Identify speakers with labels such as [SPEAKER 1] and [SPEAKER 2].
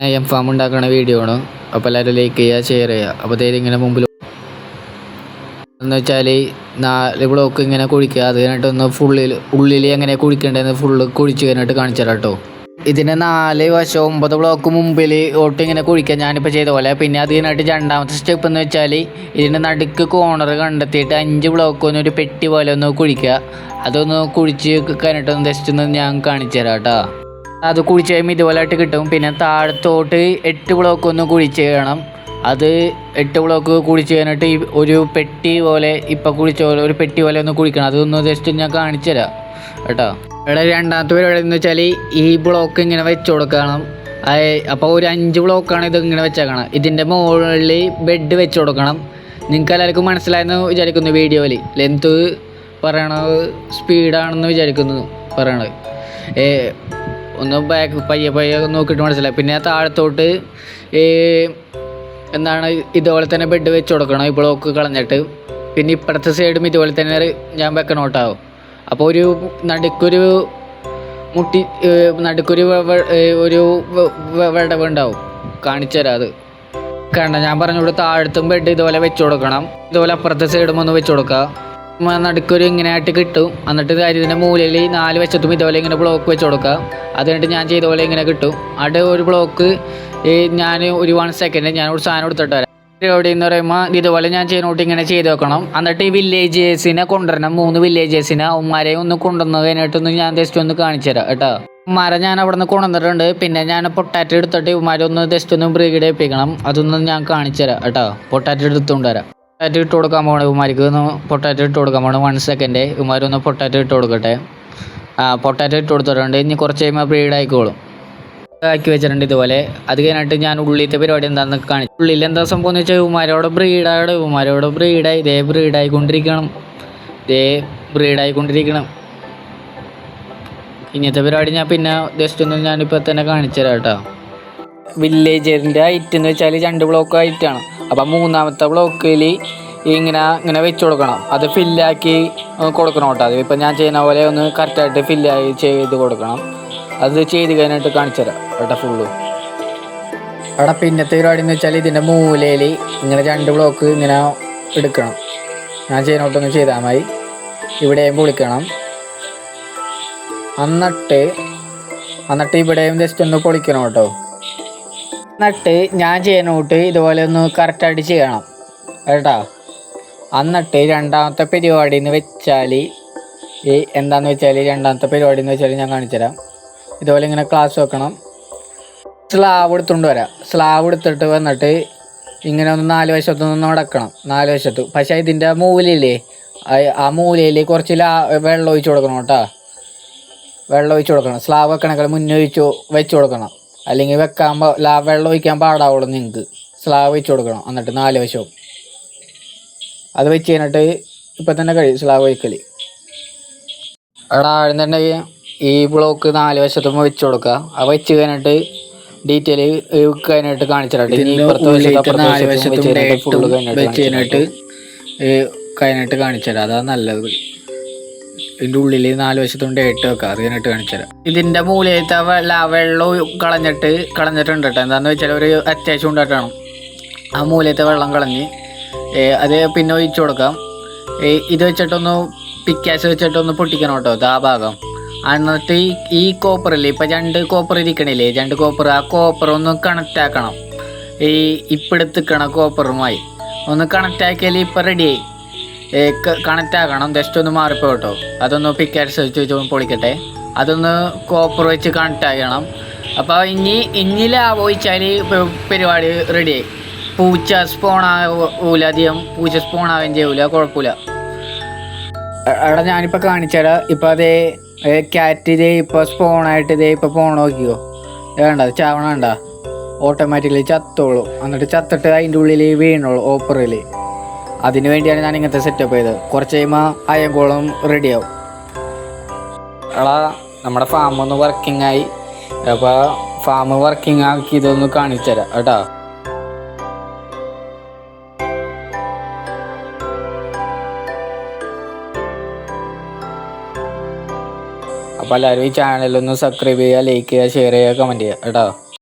[SPEAKER 1] M farm ഉണ്ടാക്കുന്ന video ആണ്. അപ്പോൾ എല്ലാവരും ലൈക്ക് ചെയ്യുക, ഷെയർ ചെയ്യുക. അപ്പോൾ ഇങ്ങനെ മുമ്പിൽ എന്ന് വെച്ചാൽ 4 ബ്ലോക്ക് ഇങ്ങനെ കുഴിക്കുക. അത് കഴിഞ്ഞിട്ടൊന്ന് ഉള്ളിൽ എങ്ങനെ കുഴിക്കേണ്ടതെന്ന് ഫുള്ള് കുഴിച്ച് കഴിഞ്ഞിട്ട് കാണിച്ചു തരാം കേട്ടോ. ഇതിന് 4 വശം 9 ബ്ലോക്ക് മുമ്പിൽ ഒട്ട് ഇങ്ങനെ കുഴിക്കുക, ഞാനിപ്പോൾ ചെയ്ത പോലെ. പിന്നെ അത് കഴിഞ്ഞിട്ട് രണ്ടാമത്തെ സ്റ്റെപ്പ് എന്ന് വെച്ചാൽ ഇതിൻ്റെ നടുക്ക് കോർണർ കണ്ടെത്തിയിട്ട് 5 ബ്ലോക്ക് ഒന്ന് ഒരു പെട്ടി പോലെ ഒന്ന് കുഴിക്കുക. അതൊന്ന് കുഴിച്ച് കഴിഞ്ഞിട്ടൊന്ന് ജസ്റ്റ് ഒന്ന് ഞാൻ കാണിച്ചു തരാം കേട്ടോ. അത് കുഴിച്ച് കഴിയുമ്പോൾ ഇതുപോലെ ആയിട്ട് കിട്ടും. പിന്നെ താഴത്തോട്ട് 8 ബ്ലോക്ക് ഒന്ന് കുഴിച്ച് ചെയ്യണം. അത് 8 ബ്ലോക്ക് കുഴിച്ച് കഴിഞ്ഞിട്ട് ഒരു പെട്ടി പോലെ ഇപ്പം കുഴിച്ച പോലെ ഒരു പെട്ടി പോലെ ഒന്ന് കുഴിക്കണം. അതൊന്ന് ജസ്റ്റ് ഞാൻ കാണിച്ചു തരാം കേട്ടോ. ഇവിടെ രണ്ടാമത്തെ പരിപാടി എന്ന് വെച്ചാൽ ഈ ബ്ലോക്ക് ഇങ്ങനെ വെച്ച് കൊടുക്കണം. അപ്പോൾ ഒരു 5 ബ്ലോക്കാണ് ഇത് ഇങ്ങനെ വെച്ചേക്കണം. ഇതിൻ്റെ മുകളിൽ ബെഡ് വെച്ച് കൊടുക്കണം. നിങ്ങൾക്ക് എല്ലാവർക്കും മനസ്സിലായെന്ന് വിചാരിക്കുന്നു. വീഡിയോയിൽ ലെന്ത് പറയണത് സ്പീഡാണെന്ന് വിചാരിക്കുന്നു പറയണത്. ഒന്ന് ബാക്ക് പയ്യെ നോക്കിയിട്ട് മനസ്സിലായി. പിന്നെ താഴത്തോട്ട് എന്താണ് ഇതുപോലെ തന്നെ ബെഡ് വെച്ച് കൊടുക്കണം ഈ ബ്ലോക്ക് കളഞ്ഞിട്ട്. പിന്നെ ഇപ്പുറത്തെ സൈഡും ഇതുപോലെ തന്നെ ഞാൻ വെക്കണം കേട്ടാവും. അപ്പോൾ ഒരു നടുക്കൊരു ഒരു വിടവുണ്ടാവും, കാണിച്ചു തരാം. അത് കണ്ട ഞാൻ പറഞ്ഞുകൊണ്ട് താഴത്തും ബെഡ് ഇതുപോലെ വെച്ച് കൊടുക്കണം. ഇതുപോലെ അപ്പുറത്തെ സൈഡും ഒന്ന് വെച്ച് കൊടുക്കുക. നടുക്കൊരു ഇങ്ങനെ ആയിട്ട് കിട്ടും. എന്നിട്ട് ഇതിൻ്റെ മൂലയിൽ 4 വശത്തും ഇതുപോലെ ഇങ്ങനെ ബ്ലോക്ക് വെച്ച് കൊടുക്കുക. അത് കഴിഞ്ഞിട്ട് ഞാൻ ചെയ്ത പോലെ ഇങ്ങനെ കിട്ടും. അവിടെ ഒരു ബ്ലോക്ക് ഞാൻ ഒരു 1 സെക്കൻഡ് ഞാൻ ഒരു സാധനം എടുത്തിട്ട് വരാം. പരിപാടി എന്ന് പറയുമ്പോൾ ഇതുപോലെ ഞാൻ ചെയ്യുന്നോട്ട് ഇങ്ങനെ ചെയ്ത് വെക്കണം. എന്നിട്ട് ഈ വില്ലേജേഴ്സിനെ കൊണ്ടുവരണം. 3 വില്ലേജേഴ്സിനെ ഉമ്മാരെ ഒന്ന് കൊണ്ടുവന്ന് കഴിഞ്ഞിട്ടൊന്ന് ഞാൻ ജസ്റ്റ് ഒന്ന് കാണിച്ചു തരാം കേട്ടോ. ഉമ്മാരെ ഞാൻ അവിടെ നിന്ന് കൊണ്ടുവന്നിട്ടുണ്ട്. പിന്നെ ഞാൻ പൊട്ടാറ്റോ എടുത്തിട്ട് ഉമ്മാരെ ഒന്ന് ജസ്റ്റ് ഒന്ന് ബ്രീഡ് ചെയ്യിപ്പിക്കണം. അതൊന്നും ഞാൻ കാണിച്ചു തരാം കേട്ടോ. പൊട്ടാറ്റോ എടുത്തുകൊണ്ട് വരാം. പൊട്ടാറ്റോ ഇട്ട് കൊടുക്കാൻ പോകണം ഉമ്മാർക്ക്. ഒന്ന് പൊട്ടാറ്റോ ഇട്ട് കൊടുക്കാൻ പോകണം. 1 സെക്കൻഡ് ഉമ്മാരൊന്ന് പൊട്ടാറ്റോ ഇട്ട് കൊടുക്കട്ടെ. പൊട്ടാറ്റോ ഇട്ട് കൊടുത്തിട്ടുണ്ട്. ഇനി കുറച്ച് കഴിയുമ്പോൾ ബ്രീഡ് ആയിക്കോളും. ആക്കി വെച്ചിട്ടുണ്ട് ഇതുപോലെ. അത് കഴിഞ്ഞിട്ട് ഞാൻ ഉള്ളിലത്തെ പരിപാടി എന്താണെന്ന് കാണിച്ചു. ഉള്ളിൽ എന്താ സംഭവം എന്ന് വെച്ചാൽ ഉമ്മാരോട് ബ്രീഡായി ഇതേ ബ്രീഡായിക്കൊണ്ടിരിക്കണം. ഇങ്ങനത്തെ പരിപാടി ഞാൻ പിന്നെ ജസ്റ്റ് ഒന്ന് ഞാനിപ്പോൾ തന്നെ കാണിച്ചു തരാം കേട്ടോ. വില്ലേജറിൻ്റെ ഹൈറ്റ് എന്ന് വെച്ചാൽ 2 ബ്ലോക്ക് ഹൈറ്റാണ്. അപ്പം 3-ാമത്തെ ബ്ലോക്കിൽ ഇങ്ങനെ വെച്ച് കൊടുക്കണം. അത് ഫില്ലാക്കി കൊടുക്കണം കേട്ടോ. അതിപ്പോൾ ഞാൻ ചെയ്യുന്ന പോലെ ഒന്ന് കറക്റ്റായിട്ട് ഫില്ലായി ചെയ്ത് കൊടുക്കണം. അത് ചെയ്ത് കഴിഞ്ഞിട്ട് കാണിച്ചു തരാം കേട്ടോ ഫുള്ള്. അവിടെ പിന്നത്തെ പരിപാടി എന്ന് വെച്ചാൽ ഇതിൻ്റെ മൂലയിൽ ഇങ്ങനെ 2 ബ്ലോക്ക് ഇങ്ങനെ എടുക്കണം. ഞാൻ ചെയ്യുന്നോട്ടൊന്ന് ചെയ്താൽ മതി. ഇവിടെയും പൊളിക്കണം. എന്നിട്ട് ഇവിടെയും ജസ്റ്റ് ഒന്ന് പൊളിക്കണം കേട്ടോ. എന്നിട്ട് ഞാൻ ചെയ്യുന്നോട്ട് ഇതുപോലെ ഒന്ന് കറക്റ്റായിട്ട് ചെയ്യണം കേട്ടോ. എന്നിട്ട് രണ്ടാമത്തെ പരിപാടി എന്ന് വെച്ചാൽ എന്താണെന്ന് വെച്ചാൽ രണ്ടാമത്തെ പരിപാടി എന്ന് വെച്ചാൽ ഞാൻ കാണിച്ചു തരാം. ഇതുപോലെ ഇങ്ങനെ ക്ലാസ് വെക്കണം. സ്ലാബ് എടുത്തുകൊണ്ട് വരാം. സ്ലാബ് എടുത്തിട്ട് വന്നിട്ട് ഇങ്ങനെ ഒന്ന് 4 വശത്തൊന്ന് നടക്കണം. 4 വശത്ത്. പക്ഷേ ഇതിൻ്റെ മൂലയില്ലേ, ആ മൂലയിൽ കുറച്ച് വെള്ളം ഒഴിച്ച് കൊടുക്കണം കേട്ടോ. വെള്ളം ഒഴിച്ച് കൊടുക്കണം. സ്ലാബ് വെക്കണേക്കാൾ മുന്നേ വെച്ച് കൊടുക്കണം. അല്ലെങ്കിൽ വെള്ളം ഒഴിക്കാൻ പാടാവുള്ളൂ നിങ്ങൾക്ക്. സ്ലാബ് വെച്ച് കൊടുക്കണം. എന്നിട്ട് 4 വശവും അത് വെച്ച് കഴിഞ്ഞിട്ട് ഇപ്പം തന്നെ കഴിയും സ്ലാബ് ഒഴിക്കൽ. അവിടെ ആഴുന്നുണ്ടെങ്കിൽ ഈ ബ്ലോക്ക് 4 വശത്തും വെച്ച് കൊടുക്കുക. അത് വെച്ച് കഴിഞ്ഞിട്ട് ഡീറ്റെയിൽ കഴിഞ്ഞിട്ട് കാണിച്ചിട്ട് ഇനി ഇപ്പുറത്തെ ഫുള്ള് കഴിഞ്ഞിട്ട് കാണിച്ചു തരാം. അതാണ് നല്ലത്. ഇതിൻ്റെ ഉള്ളിൽ 4 വശത്തും ഡേറ്റ് വെക്കുക. അത് കഴിഞ്ഞിട്ട് കാണിച്ചു തരാം. ഇതിൻ്റെ മൂലത്തെ വെള്ളം കളഞ്ഞിട്ടുണ്ട് കേട്ടോ. എന്താണെന്ന് വെച്ചാൽ ഒരു അത്യാവശ്യം ഉണ്ടായിട്ടാണ് ആ മൂലത്തെ വെള്ളം കളഞ്ഞ് അത് പിന്നെ ഒഴിച്ചു കൊടുക്കാം. ഇത് വെച്ചിട്ടൊന്ന് പിക്കാസ് വെച്ചിട്ടൊന്ന് പൊട്ടിക്കണം കേട്ടോ ആ ഭാഗം. എന്നിട്ട് ഈ കോപ്പറില്ലേ, ഇപ്പം 2 കോപ്പർ ഇരിക്കണില്ലേ, 2 കോപ്പർ, ആ കോപ്പർ ഒന്ന് കണക്റ്റ് ആക്കണം. ഇപ്പം എടുത്തിക്കണ കോപ്പറുമായി ഒന്ന് കണക്റ്റ് ആക്കിയാൽ ഇപ്പം റെഡിയായി. കണക്റ്റ് ആക്കണം. ജസ്റ്റ് ഒന്ന് മാറിപ്പോ കേട്ടോ. അതൊന്ന് പിക്കാസ് വെച്ച് പൊളിക്കട്ടെ. അതൊന്ന് കോപ്പർ വെച്ച് കണക്റ്റ് ആക്കണം. അപ്പോൾ ഇനി ലാഭം ഒഴിച്ചാൽ പരിപാടി റെഡിയായി. പൂച്ച സ്പോണാവൂല, അധികം പൂച്ച സ്പോണാവുകയും ചെയ്യൂല, കുഴപ്പമില്ല. അവിടെ ഞാനിപ്പോൾ കാണിച്ചുതരാം. ഇപ്പം അതേ ക്യാറ്റ് ഇപ്പോൾ സ്പോണായിട്ട് ഇപ്പോൾ പോണ നോക്കിയോ, വേണ്ട ചാവണ വേണ്ട, ഓട്ടോമാറ്റിക്കലി ചത്തോളൂ. എന്നിട്ട് ചത്തിട്ട് അതിൻ്റെ ഉള്ളിൽ വീണോളൂ ഓപ്പറിൽ. അതിന് വേണ്ടിയാണ് ഞാൻ ഇങ്ങനത്തെ സെറ്റപ്പ് ചെയ്തത്. കുറച്ച് കഴിയുമ്പോൾ അയങ്കോളം റെഡിയാവും. നമ്മുടെ ഫാം ഒന്ന് വർക്കിംഗ് ആയി. അപ്പോൾ ഫാം വർക്കിംഗ് ആക്കി ഇതൊന്ന് കാണിച്ചു തരാം കേട്ടോ. അപ്പോൾ എല്ലാവരും ഈ ചാനലൊന്ന് സബ്സ്ക്രൈബ് ചെയ്യുക, ലൈക്ക് ചെയ്യുക, ഷെയർ ചെയ്യുക, കമൻറ്റ് ചെയ്യുക കേട്ടോ.